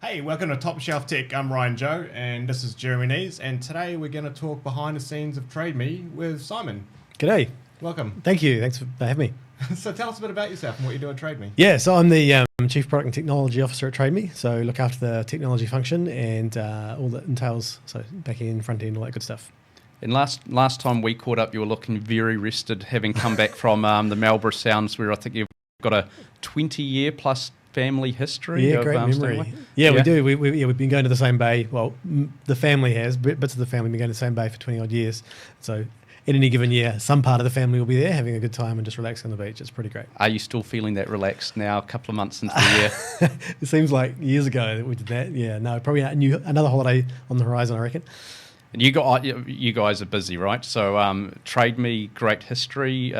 Hey, welcome to Top Shelf Tech. I'm Ryan Joe, and this is Jeremy Nees, and today we're going to talk behind the scenes of TradeMe with Simon. G'day. Welcome. Thank you. Thanks for having me. So tell us a bit about yourself and what you do at TradeMe. Yeah, so I'm the Chief Product and Technology Officer at TradeMe. So look after the technology function and all that entails, so back end, front end, all that good stuff. And last time we caught up, you were looking very rested, having come back from the Marlborough Sounds, where I think you've got a 20-year plus family history. Yeah, of, great memory. Stanley. Yeah, we do. We've been going to the same bay. Well, the family has. Bits of the family have been going to the same bay for 20-odd years. So in any given year, some part of the family will be there having a good time and just relaxing on the beach. It's pretty great. Are you still feeling that relaxed now, a couple of months into the year? It seems like years ago that we did that. Yeah, no, probably another holiday on the horizon, I reckon. And you guys are busy, right? So TradeMe, great history,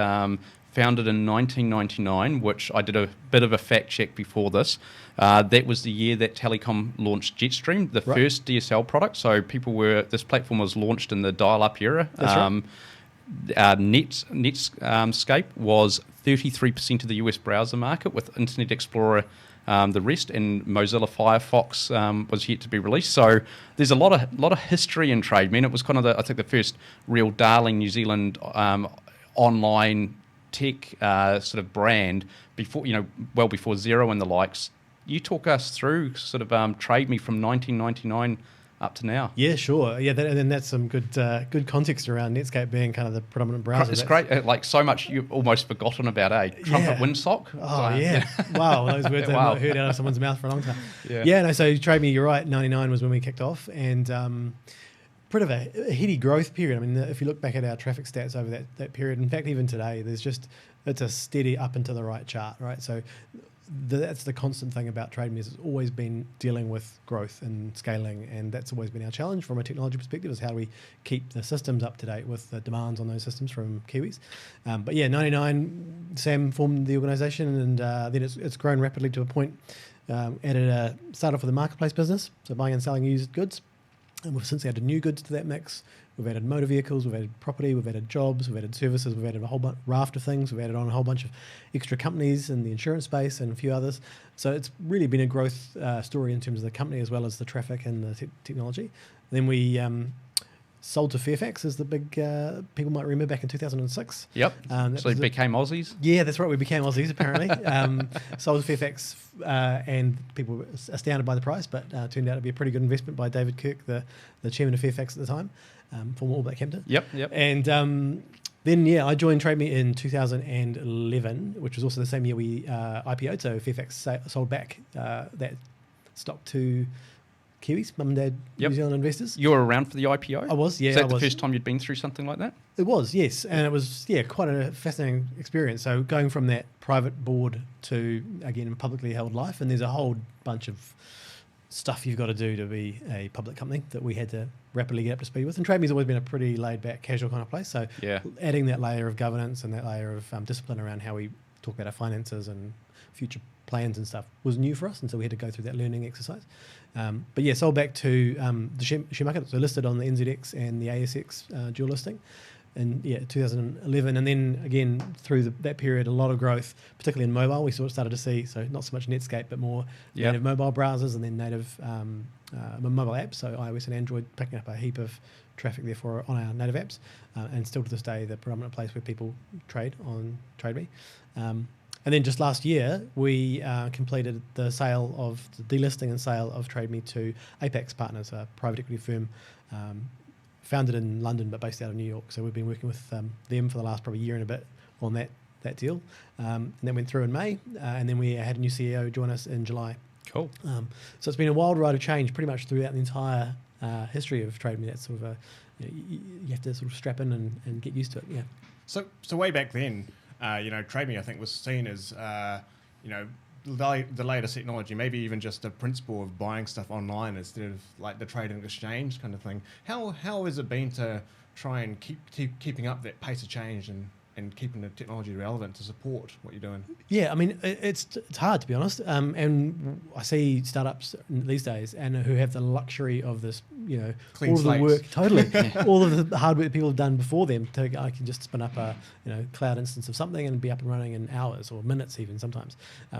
founded in 1999, which I did a bit of a fact check before this. That was the year that Telecom launched Jetstream, the first DSL product. So this platform was launched in the dial-up era. That's right. Netscape was 33% of the US browser market, with Internet Explorer the rest, and Mozilla Firefox was yet to be released. So there's a lot of history in TradeMe, and it was kind of I think the first real darling New Zealand online tech sort of brand before, well before Xero and the likes. You talk us through sort of TradeMe from 1999 up to now. Yeah, sure. Yeah, and that's some good context around Netscape being kind of the predominant browser. It's great. Like so much you've almost forgotten about, Trumpet Windsock. Oh, yeah. Wow, those words I've not heard out of someone's mouth for a long time. No, so TradeMe, you're right, 99 was when we kicked off, and pretty of a heady growth period. I mean, if you look back at our traffic stats over that period, in fact, even today, it's a steady up and to the right chart, right? So that's the constant thing about TradeMe is it's always been dealing with growth and scaling, and that's always been our challenge from a technology perspective, is how do we keep the systems up to date with the demands on those systems from Kiwis. But yeah, 99, Sam formed the organisation, and then it's grown rapidly to a point, started off with a marketplace business, so buying and selling used goods. And we've since added new goods to that mix. We've added motor vehicles, we've added property, we've added jobs, we've added services, we've added a whole raft of things. We've added on a whole bunch of extra companies in the insurance space and a few others. So it's really been a growth story in terms of the company as well as the traffic and the technology. Then we sold to Fairfax, as the big people might remember, back in 2006. Yep. So you became Aussies? Yeah, that's right. We became Aussies, apparently. Sold to Fairfax, and people were astounded by the price, but turned out to be a pretty good investment by David Kirk, the chairman of Fairfax at the time, former All Black captain. Yep. And then, I joined TradeMe in 2011, which was also the same year we IPO'd, so Fairfax sold back that stock to Kiwis, mum and dad, New Zealand investors. You were around for the IPO? I was, yeah. Is that the first time you'd been through something like that? It was, yes. And it was, quite a fascinating experience. So going from that private board to, again, publicly held life, and there's a whole bunch of stuff you've got to do to be a public company that we had to rapidly get up to speed with. And TradeMe's always been a pretty laid-back, casual kind of place. So adding that layer of governance and that layer of discipline around how we talk about our finances and future plans and stuff was new for us, and so we had to go through that learning exercise. But yeah, sold back to the share market, so listed on the NZX and the ASX dual listing in 2011, and then again through that period, a lot of growth, particularly in mobile. We started to see, so not so much Netscape, but more native mobile browsers, and then native mobile apps, so iOS and Android picking up a heap of traffic therefore on our native apps, and still to this day the predominant place where people trade on TradeMe. And then just last year, we completed the sale of the delisting and sale of Trade Me to Apex Partners, a private equity firm founded in London but based out of New York. So we've been working with them for the last probably year and a bit on that deal. And that went through in May, and then we had a new CEO join us in July. Cool. So it's been a wild ride of change pretty much throughout the entire history of Trade Me. That's sort of you have to sort of strap in and get used to it. Yeah. So way back then, Trade Me I think was seen as the latest technology, maybe even just a principle of buying stuff online instead of like the trade and exchange kind of thing. How has it been to try and keeping up that pace of change and keeping the technology relevant to support what you're doing? Yeah, I mean, it's hard, to be honest. And I see startups these days and who have the luxury of this, Clean all of slates. the work, totally, all of the hard work that people have done before them. I can just spin up a cloud instance of something and be up and running in hours or minutes even sometimes.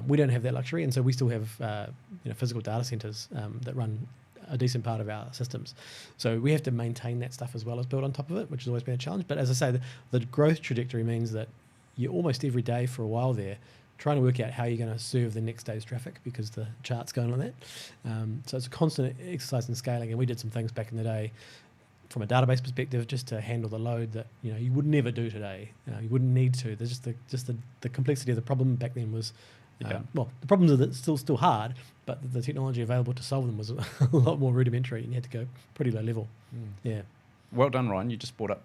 We don't have that luxury, and so we still have physical data centers that run a decent part of our systems. So we have to maintain that stuff as well as build on top of it, which has always been a challenge. But as I say, the growth trajectory means that you're almost every day for a while there trying to work out how you're going to serve the next day's traffic because the chart's going on that. So it's a constant exercise in scaling, and we did some things back in the day from a database perspective just to handle the load that you would never do today. You wouldn't need to. There's just the complexity of the problem back then was the problems are still hard, but the technology available to solve them was a lot more rudimentary, and you had to go pretty low level. Yeah. Well done, Ryan. You just brought up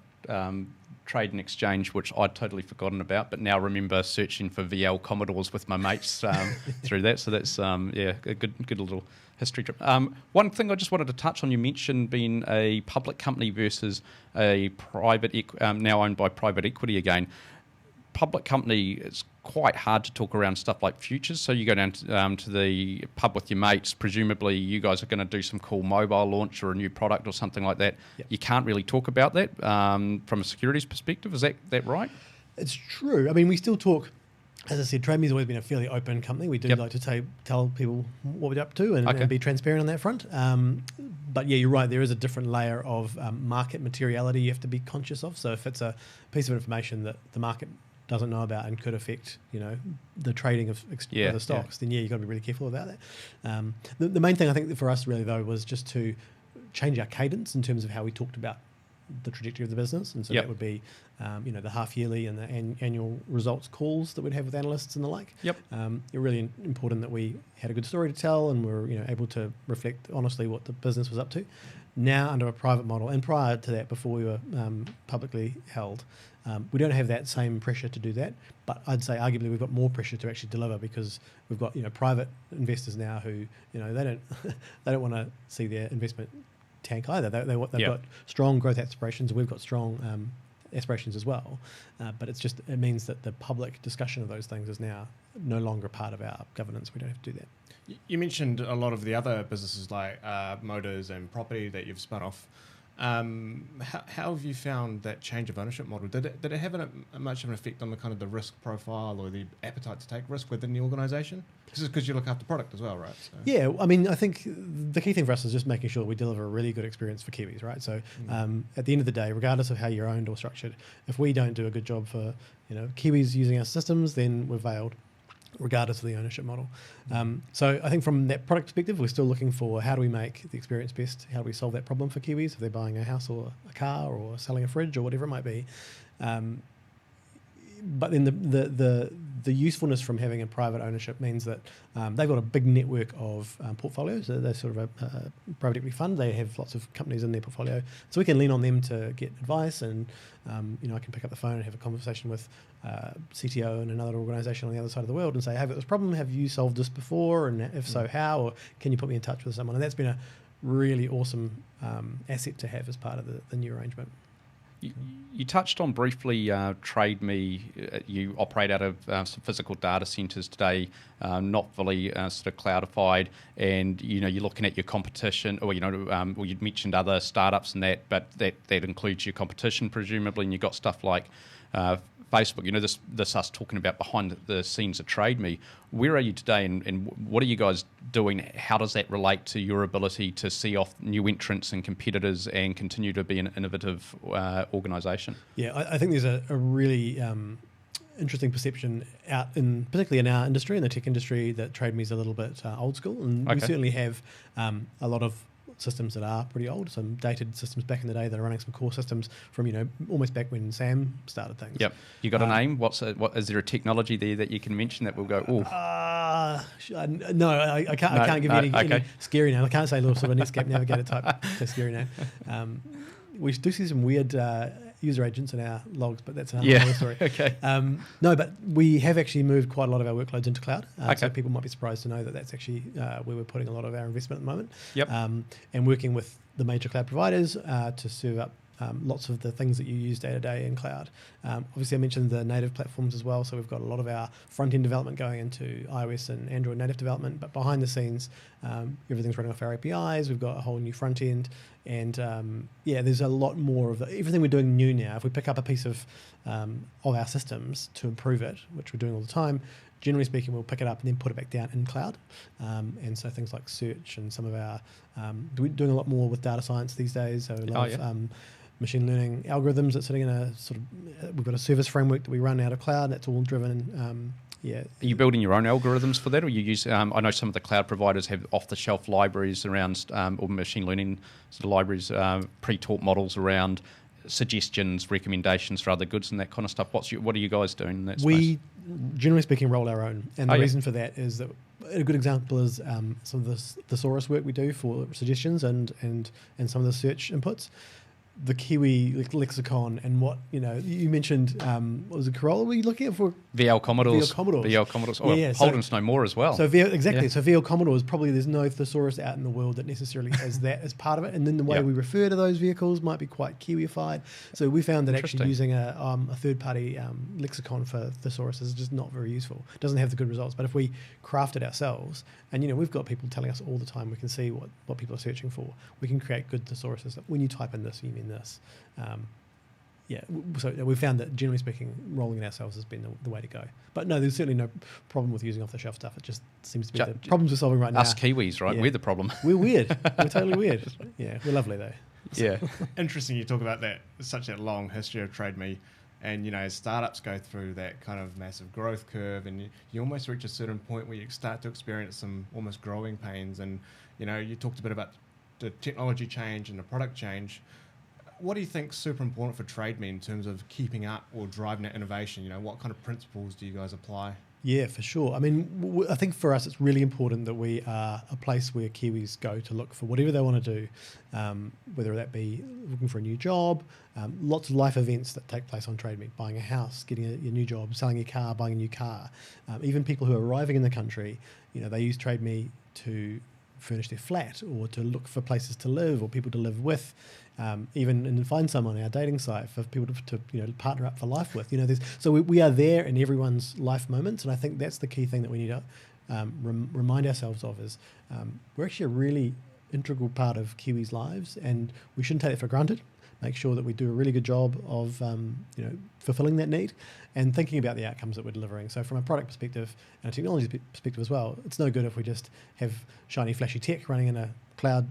Trade and Exchange, which I'd totally forgotten about, but now remember searching for VL Commodores with my mates through that. So that's a good little history trip. One thing I just wanted to touch on, you mentioned being a public company versus a private, now owned by private equity again. Public company, it's quite hard to talk around stuff like futures. So you go down to the pub with your mates, presumably you guys are going to do some cool mobile launch or a new product or something like that. Yep. You can't really talk about that from a securities perspective. Is that right? It's true. I mean, we still talk. As I said, Trade Me's always been a fairly open company. We do like to tell people what we're up to and be transparent on that front. But yeah, you're right. There is a different layer of market materiality you have to be conscious of. So if it's a piece of information that the market doesn't know about and could affect, the trading of the stocks, then you've got to be really careful about that. The main thing I think that for us really though was just to change our cadence in terms of how we talked about the trajectory of the business, and so that would be, the half yearly and the annual results calls that we'd have with analysts and the like. Yep. It's really important that we had a good story to tell and we're able to reflect honestly what the business was up to. Now under a private model, and prior to that, before we were publicly held, we don't have that same pressure to do that, but I'd say arguably we've got more pressure to actually deliver because we've got private investors now who they don't want to see their investment tank either. They've got strong growth aspirations. We've got strong aspirations as well, but it means that the public discussion of those things is now no longer part of our governance. We don't have to do that. You mentioned a lot of the other businesses like motors and property that you've spun off. How have you found that change of ownership model? Did it have much of an effect on the kind of the risk profile or the appetite to take risk within the organisation? This is because you look after product as well, right? So. Yeah, I mean, I think the key thing for us is just making sure we deliver a really good experience for Kiwis, right? So at the end of the day, regardless of how you're owned or structured, if we don't do a good job for Kiwis using our systems, then we've failed, regardless of the ownership model. So I think from that product perspective, we're still looking for how do we make the experience best? How do we solve that problem for Kiwis if they're buying a house or a car or selling a fridge or whatever it might be? But then the usefulness from having a private ownership means that they've got a big network of portfolios. They're sort of a private equity fund. They have lots of companies in their portfolio. So we can lean on them to get advice, and I can pick up the phone and have a conversation with CTO in another organisation on the other side of the world and say, hey, I've got this problem. Have you solved this before? And if so, how? Or can you put me in touch with someone? And that's been a really awesome asset to have as part of the new arrangement. You touched on briefly Trade Me. You operate out of some physical data centres today, not fully sort of cloudified, and you're looking at your competition, or well, you mentioned other startups and that, but that includes your competition presumably, and you've got stuff like Facebook. This us talking about behind the scenes of Trade Me. Where are you today, and what are you guys doing? How does that relate to your ability to see off new entrants and competitors and continue to be an innovative organisation? Yeah, I think there's a really interesting perception out in, particularly in our industry, in the tech industry, that Trade Me is a little bit old school, and we certainly have a lot of systems that are pretty old, some dated systems back in the day that are running some core systems from, almost back when Sam started things. Yep. You got a name? What is there a technology there that you can mention that will go, no, I can't give you any scary name. I can't say a little sort of Netscape Navigator type scary name. We do see some weird user agents in our logs, but that's another story. Okay. No, but we have actually moved quite a lot of our workloads into cloud. So people might be surprised to know that that's actually where we're putting a lot of our investment at the moment. Yep. And working with the major cloud providers to serve up lots of the things that you use day to day in cloud. Obviously, I mentioned the native platforms as well. So we've got a lot of our front end development going into iOS and Android native development, but behind the scenes, everything's running off our APIs. We've got a whole new front end, and there's a lot more of everything we're doing new now. If we pick up a piece of our systems to improve it, which we're doing all the time, generally speaking, we'll pick it up and then put it back down in cloud. And so things like search and some of our we're doing a lot more with data science these days. So a lot of machine learning algorithms that's sitting in a sort of, we've got a service framework that we run out of cloud. That's all driven. Are you building your own algorithms for that, or you use? I know some of the cloud providers have off-the-shelf libraries around, or machine learning sort of libraries, pre-taught models around suggestions, recommendations for other goods, and that kind of stuff. What are you guys doing in that space? We, generally speaking, roll our own, and the reason for that is that a good example is some of the thesaurus work we do for suggestions and some of the search inputs. The Kiwi lexicon and what, you mentioned, what was it, Corolla were you looking at for? VL Commodores. Holden's no more as well. So VL Commodores, probably there's no thesaurus out in the world that necessarily has that as part of it. And then the way we refer to those vehicles might be quite Kiwified. So we found that actually using a third-party lexicon for thesaurus is just not very useful. It doesn't have the good results. But if we craft it ourselves, and we've got people telling us all the time, we can see what people are searching for. We can create good thesauruses that when you type in this, you mean this. So we found that generally speaking, rolling it ourselves has been the way to go. But no, there's certainly no problem with using off-the-shelf stuff. It just seems to be the problems we're solving right now. Us Kiwis, right? Yeah. We're the problem. We're weird. We're totally weird. Yeah, we're lovely though. Yeah. Interesting you talk about that, such a long history of Trade Me. And, as startups go through that kind of massive growth curve, and you almost reach a certain point where you start to experience some almost growing pains. And, you talked a bit about the technology change and the product change. What do you think is super important for Trade Me in terms of keeping up or driving that innovation? What kind of principles do you guys apply? Yeah, for sure. I mean, I think for us, it's really important that we are a place where Kiwis go to look for whatever they want to do, whether that be looking for a new job, lots of life events that take place on Trade Me, buying a house, getting a new job, selling a car, buying a new car. Even people who are arriving in the country, they use Trade Me to furnish their flat or to look for places to live or people to live with. Even and find someone on our dating site for people to partner up for life with. So we are there in everyone's life moments, and I think that's the key thing that we need to remind ourselves of is we're actually a really integral part of Kiwis' lives, and we shouldn't take it for granted. Make sure that we do a really good job of fulfilling that need and thinking about the outcomes that we're delivering. So from a product perspective and a technology perspective as well, it's no good if we just have shiny, flashy tech running in a cloud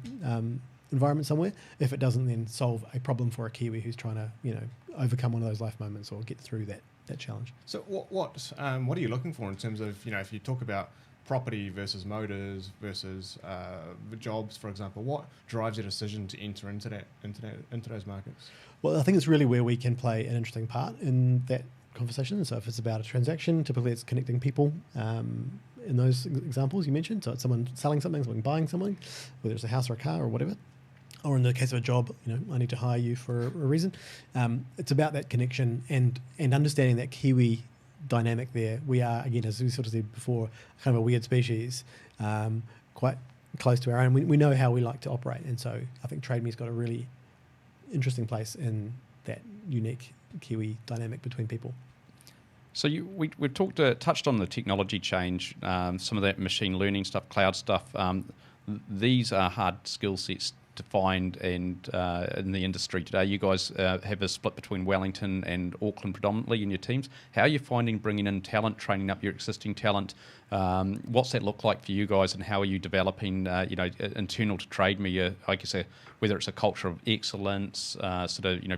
environment somewhere if it doesn't then solve a problem for a Kiwi who's trying to overcome one of those life moments or get through that challenge. So what are you looking for in terms of if you talk about property versus motors versus jobs, for example, what drives your decision to enter into those markets? Well, I think it's really where we can play an interesting part in that conversation. So if it's about a transaction, typically it's connecting people. In those examples you mentioned, so it's someone selling something, someone buying something, whether it's a house or a car or whatever. Or in the case of a job, I need to hire you for a reason. It's about that connection and understanding that Kiwi dynamic there. We are, again, as we sort of said before, kind of a weird species, quite close to our own. We know how we like to operate. And so I think Trade Me's got a really interesting place in that unique Kiwi dynamic between people. So we've touched on the technology change, some of that machine learning stuff, cloud stuff. These are hard skill sets to find and in the industry today. You guys have a split between Wellington and Auckland predominantly in your teams. How are you finding bringing in talent, training up your existing talent, What's that look like for you guys, and how are you developing, internal to TradeMe, I guess, whether it's a culture of excellence,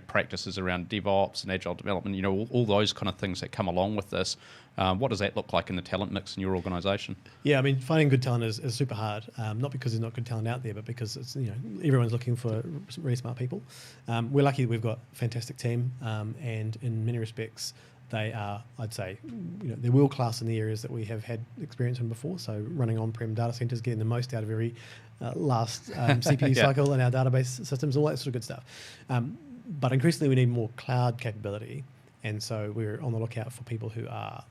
practices around DevOps and agile development, all those kind of things that come along with this. What does that look like in the talent mix in your organisation? Yeah, I mean, finding good talent is super hard. Not because there's not good talent out there, but because it's everyone's looking for really smart people. We're lucky that we've got a fantastic team, and in many respects, they are, I'd say, they're world class in the areas that we have had experience in before. So running on-prem data centers, getting the most out of every last CPU cycle in our database systems, all that sort of good stuff. But increasingly, we need more cloud capability. And so we're on the lookout for people who are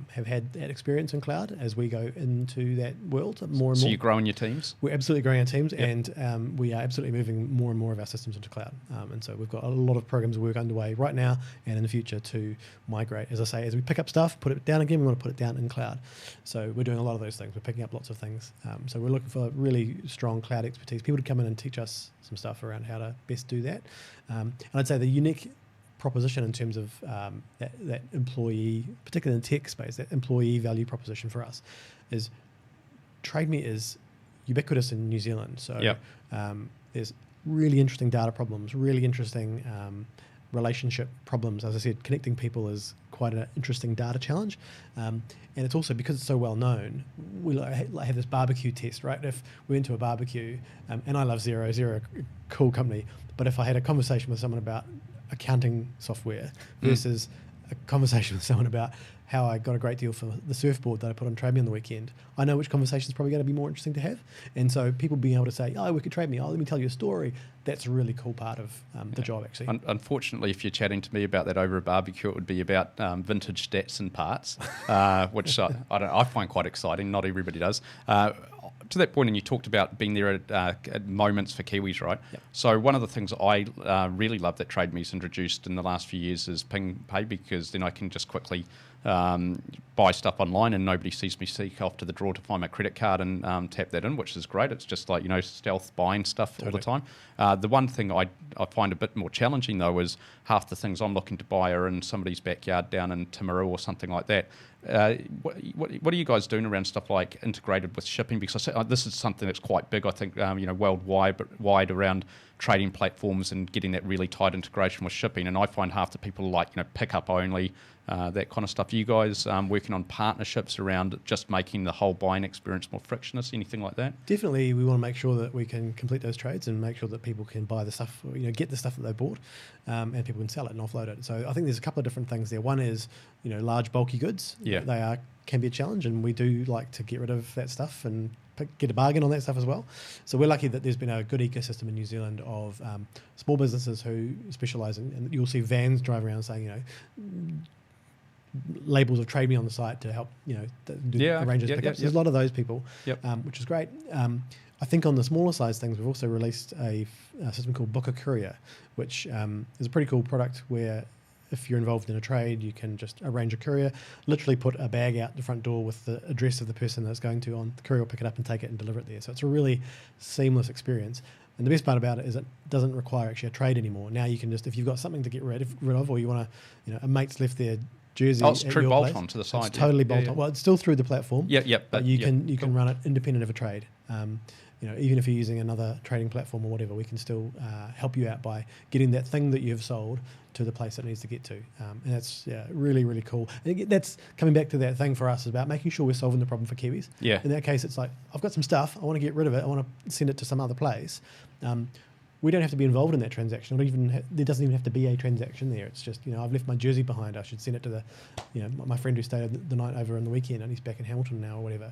have had that experience in cloud as we go into that world more and more. So you're growing your teams? We're absolutely growing our teams, and we are absolutely moving more and more of our systems into cloud. And so we've got a lot of programs of work underway right now and in the future to migrate. As I say, as we pick up stuff, put it down again, we want to put it down in cloud. So we're doing a lot of those things. We're picking up lots of things. So we're looking for really strong cloud expertise, people to come in and teach us some stuff around how to best do that. And I'd say the unique proposition in terms of that employee, particularly in the tech space, that employee value proposition for us is TradeMe is ubiquitous in New Zealand. So there's really interesting data problems, really interesting relationship problems. As I said, connecting people is quite an interesting data challenge. And it's also, because it's so well known, we have this barbecue test, right? If we went to a barbecue, and I love Xero, a cool company, but if I had a conversation with someone about accounting software versus a conversation with someone about how I got a great deal for the surfboard that I put on TradeMe on the weekend, I know which conversation is probably going to be more interesting to have. And so people being able to say, oh, we could TradeMe, let me tell you a story, that's a really cool part of the job, actually. Unfortunately, if you're chatting to me about that over a barbecue, it would be about vintage stats and parts, which I find quite exciting. Not everybody does. To that point, and you talked about being there at moments for Kiwis, right? Yep. So one of the things I really love that TradeMe's introduced in the last few years is Ping Pay, because then I can just quickly buy stuff online and nobody sees me seek off to the drawer to find my credit card and tap that in, which is great. It's just like, stealth buying stuff all the time. The one thing I find a bit more challenging, though, is half the things I'm looking to buy are in somebody's backyard down in Timaru or something like that. What are you guys doing around stuff like integrated with shipping? Because this is something that's quite big, I think, worldwide around trading platforms and getting that really tight integration with shipping. And I find half the people like, pick up only, that kind of stuff. Are you guys working on partnerships around just making the whole buying experience more frictionless, anything like that? Definitely, we want to make sure that we can complete those trades and make sure that people can buy the stuff, get the stuff that they bought, and people can sell it and offload it. So I think there's a couple of different things there. One is, large bulky goods. Yeah. They can be a challenge, and we do like to get rid of that stuff and get a bargain on that stuff as well. So we're lucky that there's been a good ecosystem in New Zealand of small businesses who specialise in, and you'll see vans drive around saying, labels of TradeMe on the site to help, arrange pickups. There's a lot of those people, which is great. I think on the smaller size things, we've also released a system called Book a Courier, which is a pretty cool product where if you're involved in a trade, you can just arrange a courier, literally put a bag out the front door with the address of the person that it's going to on. The courier will pick it up and take it and deliver it there. So it's a really seamless experience. And the best part about it is it doesn't require actually a trade anymore. Now you can just, if you've got something to get rid of, or you want to, a mate's left their jersey. Oh, it's true bolt-on to the side. It's totally bolt-on. Well, it's still through the platform. But you can run it independent of a trade. Even if you're using another trading platform or whatever, we can still help you out by getting that thing that you've sold to the place it needs to get to. And that's really, really cool. And that's coming back to that thing for us, is about making sure we're solving the problem for Kiwis. Yeah. In that case, it's like, I've got some stuff, I want to get rid of it, I want to send it to some other place. We don't have to be involved in that transaction. There doesn't even have to be a transaction there. It's just, I've left my jersey behind. I should send it to my friend who stayed the night over on the weekend, and he's back in Hamilton now or whatever.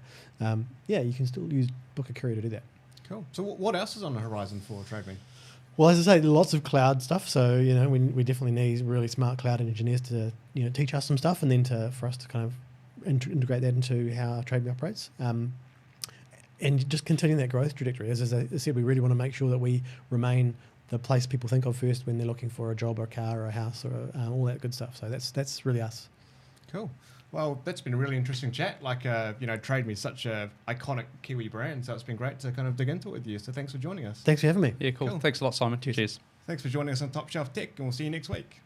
You can still use Book a Courier to do that. Cool. So what else is on the horizon for TradeMe? Well, as I say, lots of cloud stuff. So, we definitely need really smart cloud engineers to, teach us some stuff, and then for us to kind of integrate that into how TradeMe operates. And just continuing that growth trajectory. As I said, we really want to make sure that we remain the place people think of first when they're looking for a job or a car or a house or all that good stuff. So that's really us. Cool. Well, that's been a really interesting chat. TradeMe is such a iconic Kiwi brand, so it's been great to kind of dig into it with you. So thanks for joining us. Thanks for having me. Yeah, cool. Thanks a lot, Simon. Cheers. Thanks for joining us on Top Shelf Tech, and we'll see you next week.